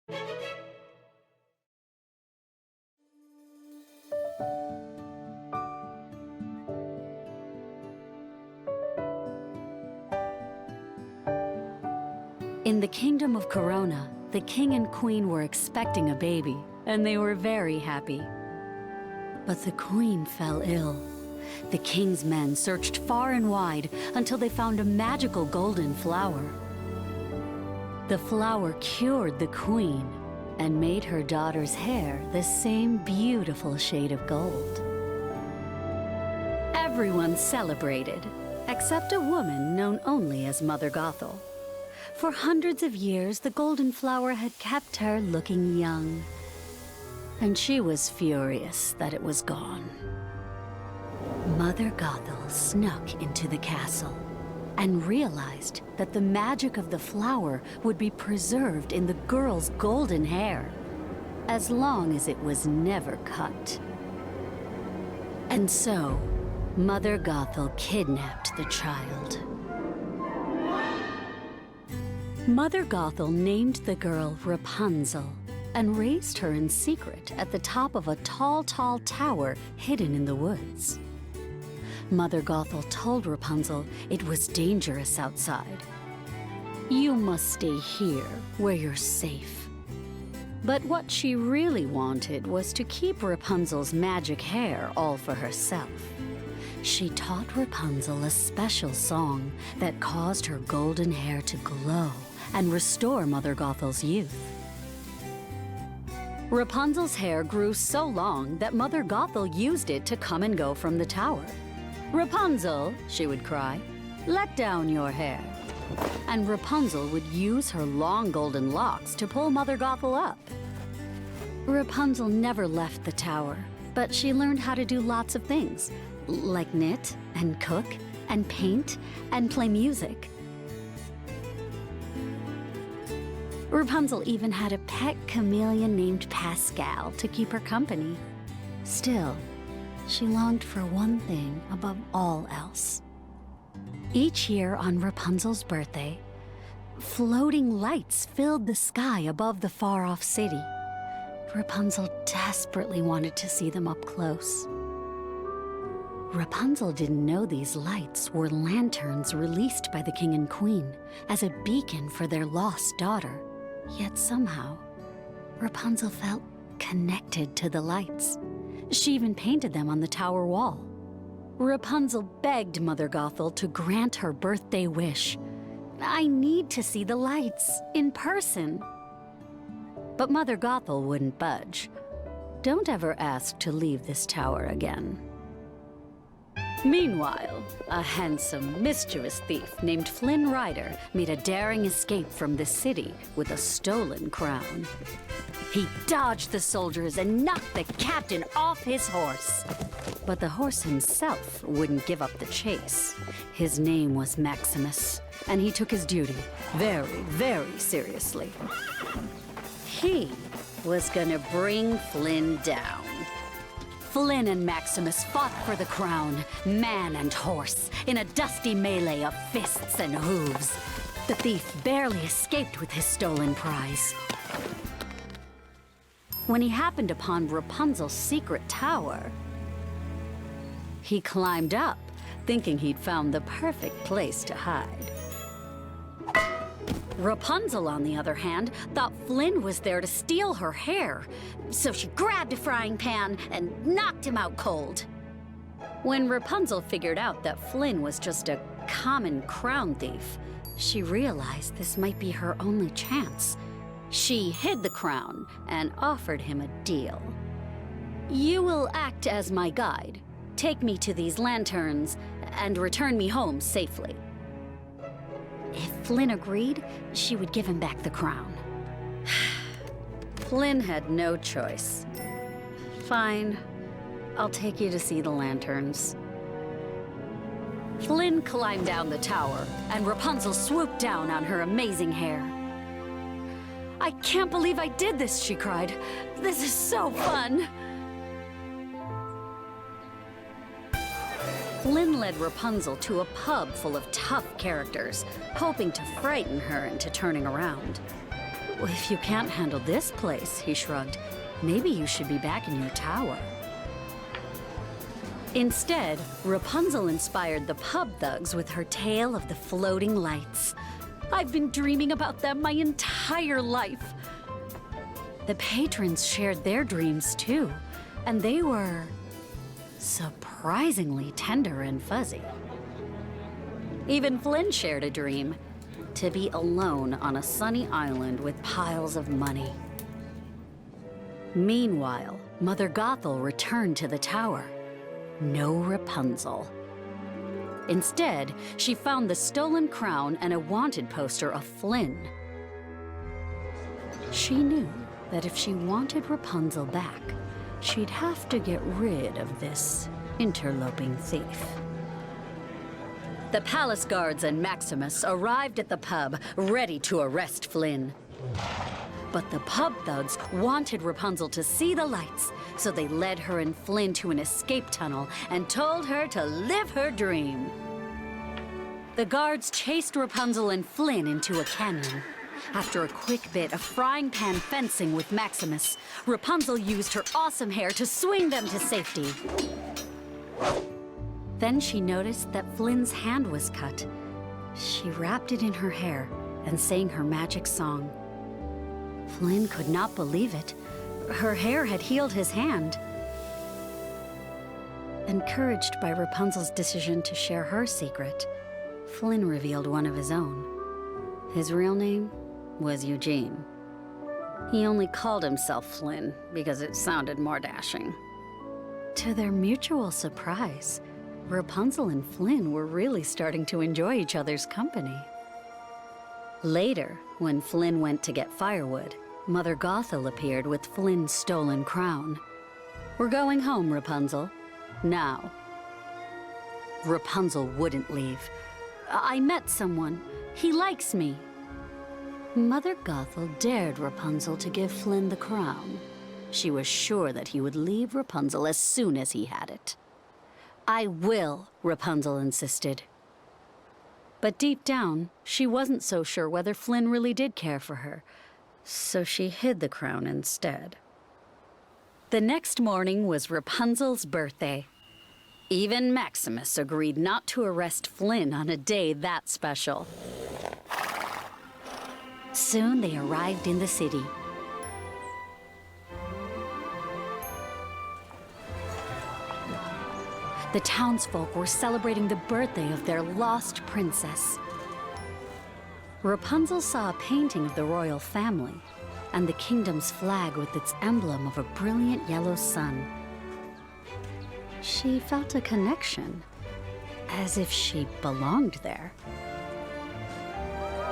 In the kingdom of Corona, the king and queen were expecting a baby, and they were very happy. But the queen fell ill. The king's men searched far and wide until they found a magical golden flower. The flower cured the queen and made her daughter's hair the same beautiful shade of gold. Everyone celebrated, except a woman known only as Mother Gothel. For hundreds of years, the golden flower had kept her looking young, and she was furious that it was gone. Mother Gothel snuck into the castle and realized that the magic of the flower would be preserved in the girl's golden hair, as long as it was never cut. And so, Mother Gothel kidnapped the child. Mother Gothel named the girl Rapunzel and raised her in secret at the top of a tall, tall tower hidden in the woods. Mother Gothel told Rapunzel it was dangerous outside. "You must stay here, where you're safe." But what she really wanted was to keep Rapunzel's magic hair all for herself. She taught Rapunzel a special song that caused her golden hair to glow and restore Mother Gothel's youth. Rapunzel's hair grew so long that Mother Gothel used it to come and go from the tower. "Rapunzel," she would cry, "let down your hair." And Rapunzel would use her long golden locks to pull Mother Gothel up. Rapunzel never left the tower, but she learned how to do lots of things, like knit and cook and paint and play music. Rapunzel even had a pet chameleon named Pascal to keep her company. Still, she longed for one thing above all else. Each year on Rapunzel's birthday, floating lights filled the sky above the far-off city. Rapunzel desperately wanted to see them up close. Rapunzel didn't know these lights were lanterns released by the king and queen as a beacon for their lost daughter. Yet somehow, Rapunzel felt connected to the lights. She even painted them on the tower wall. Rapunzel begged Mother Gothel to grant her birthday wish. "I need to see the lights in person." But Mother Gothel wouldn't budge. "Don't ever ask to leave this tower again." Meanwhile, a handsome, mischievous thief named Flynn Rider made a daring escape from the city with a stolen crown. He dodged the soldiers and knocked the captain off his horse. But the horse himself wouldn't give up the chase. His name was Maximus, and he took his duty very, very seriously. He was gonna bring Flynn down. Flynn and Maximus fought for the crown, man and horse, in a dusty melee of fists and hooves. The thief barely escaped with his stolen prize. When he happened upon Rapunzel's secret tower, he climbed up, thinking he'd found the perfect place to hide. Rapunzel, on the other hand, thought Flynn was there to steal her hair, so she grabbed a frying pan and knocked him out cold. When Rapunzel figured out that Flynn was just a common crown thief, she realized this might be her only chance. She hid the crown and offered him a deal. "You will act as my guide, take me to these lanterns, and return me home safely." If Flynn agreed, she would give him back the crown. Flynn had no choice. "Fine, I'll take you to see the lanterns." Flynn climbed down the tower, and Rapunzel swooped down on her amazing hair. "I can't believe I did this," she cried. "This is so fun." Flynn led Rapunzel to a pub full of tough characters, hoping to frighten her into turning around. If you can't handle this place, he shrugged, maybe you should be back in your tower. Instead, Rapunzel inspired the pub thugs with her tale of the floating lights. I've been dreaming about them my entire life. The patrons shared their dreams too, and they were surprisingly tender and fuzzy. Even Flynn shared a dream, to be alone on a sunny island with piles of money. Meanwhile, Mother Gothel returned to the tower. No Rapunzel. Instead, she found the stolen crown and a wanted poster of Flynn. She knew that if she wanted Rapunzel back, she'd have to get rid of this interloping thief. The palace guards and Maximus arrived at the pub, ready to arrest Flynn. But the pub thugs wanted Rapunzel to see the lights, so they led her and Flynn to an escape tunnel and told her to live her dream. The guards chased Rapunzel and Flynn into a canyon. After a quick bit of frying pan fencing with Maximus, Rapunzel used her awesome hair to swing them to safety. Then she noticed that Flynn's hand was cut. She wrapped it in her hair and sang her magic song. Flynn could not believe it. Her hair had healed his hand. Encouraged by Rapunzel's decision to share her secret, Flynn revealed one of his own. His real name was Eugene. He only called himself Flynn because it sounded more dashing. To their mutual surprise, Rapunzel and Flynn were really starting to enjoy each other's company. Later, when Flynn went to get firewood, Mother Gothel appeared with Flynn's stolen crown. "We're going home, Rapunzel. Now." Rapunzel wouldn't leave. "I met someone. He likes me." Mother Gothel dared Rapunzel to give Flynn the crown. She was sure that he would leave Rapunzel as soon as he had it. "I will," Rapunzel insisted. But deep down, she wasn't so sure whether Flynn really did care for her, so she hid the crown instead. The next morning was Rapunzel's birthday. Even Maximus agreed not to arrest Flynn on a day that special. Soon they arrived in the city. The townsfolk were celebrating the birthday of their lost princess. Rapunzel saw a painting of the royal family and the kingdom's flag with its emblem of a brilliant yellow sun. She felt a connection, as if she belonged there.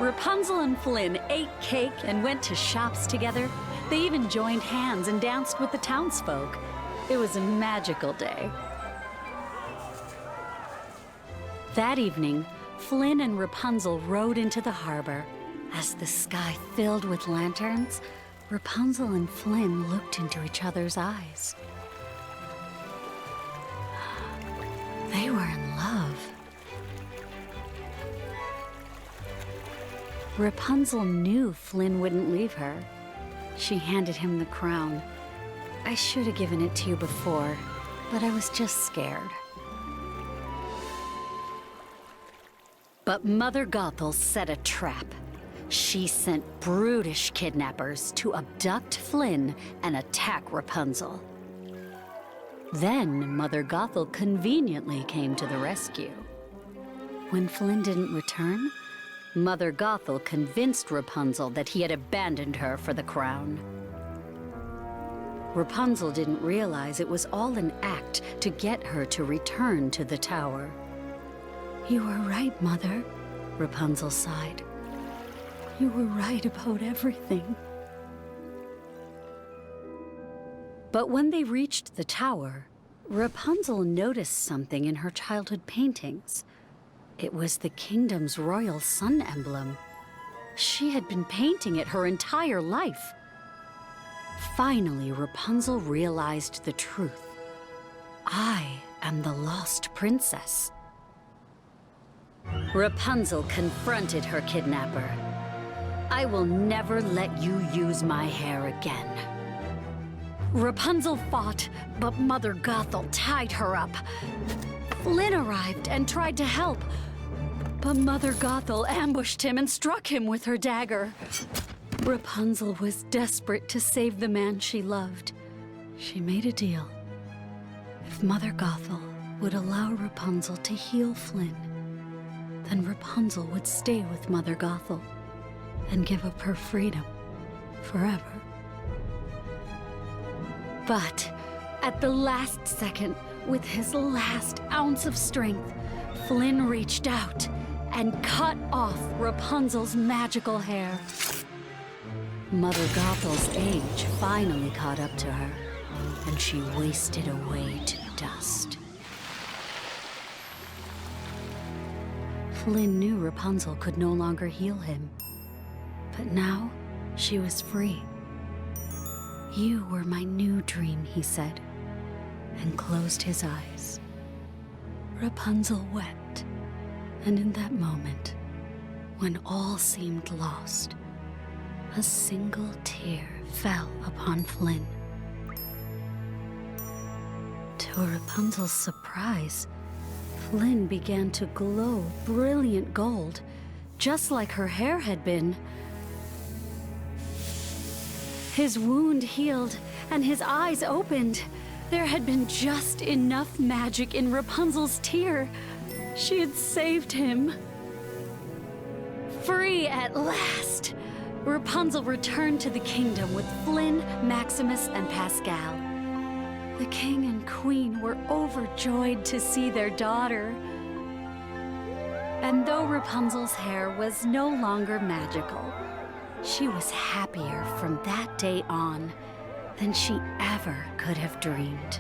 Rapunzel and Flynn ate cake and went to shops together. They even joined hands and danced with the townsfolk. It was a magical day. That evening, Flynn and Rapunzel rode into the harbor. As the sky filled with lanterns, Rapunzel and Flynn looked into each other's eyes. They were in love. Rapunzel knew Flynn wouldn't leave her. She handed him the crown. "I should have given it to you before, but I was just scared." But Mother Gothel set a trap. She sent brutish kidnappers to abduct Flynn and attack Rapunzel. Then Mother Gothel conveniently came to the rescue. When Flynn didn't return, Mother Gothel convinced Rapunzel that he had abandoned her for the crown. Rapunzel didn't realize it was all an act to get her to return to the tower. "You were right, Mother," Rapunzel sighed. "You were right about everything." But when they reached the tower, Rapunzel noticed something in her childhood paintings. It was the kingdom's royal sun emblem. She had been painting it her entire life. Finally, Rapunzel realized the truth. I am the lost princess. Rapunzel confronted her kidnapper. I will never let you use my hair again. Rapunzel fought, but Mother Gothel tied her up. Flynn arrived and tried to help, but Mother Gothel ambushed him and struck him with her dagger. Rapunzel was desperate to save the man she loved. She made a deal. If Mother Gothel would allow Rapunzel to heal Flynn, then Rapunzel would stay with Mother Gothel and give up her freedom forever. But at the last second, with his last ounce of strength, Flynn reached out and cut off Rapunzel's magical hair. Mother Gothel's age finally caught up to her, and she wasted away to dust. Flynn knew Rapunzel could no longer heal him, but now she was free. "You were my new dream," he said, and closed his eyes. Rapunzel wept, and in that moment, when all seemed lost, a single tear fell upon Flynn. To Rapunzel's surprise, Flynn began to glow brilliant gold, just like her hair had been. His wound healed, and his eyes opened. There had been just enough magic in Rapunzel's tear. She had saved him. Free at last! Rapunzel returned to the kingdom with Flynn, Maximus, and Pascal. The king and queen were overjoyed to see their daughter. And though Rapunzel's hair was no longer magical, she was happier from that day on than she ever could have dreamed.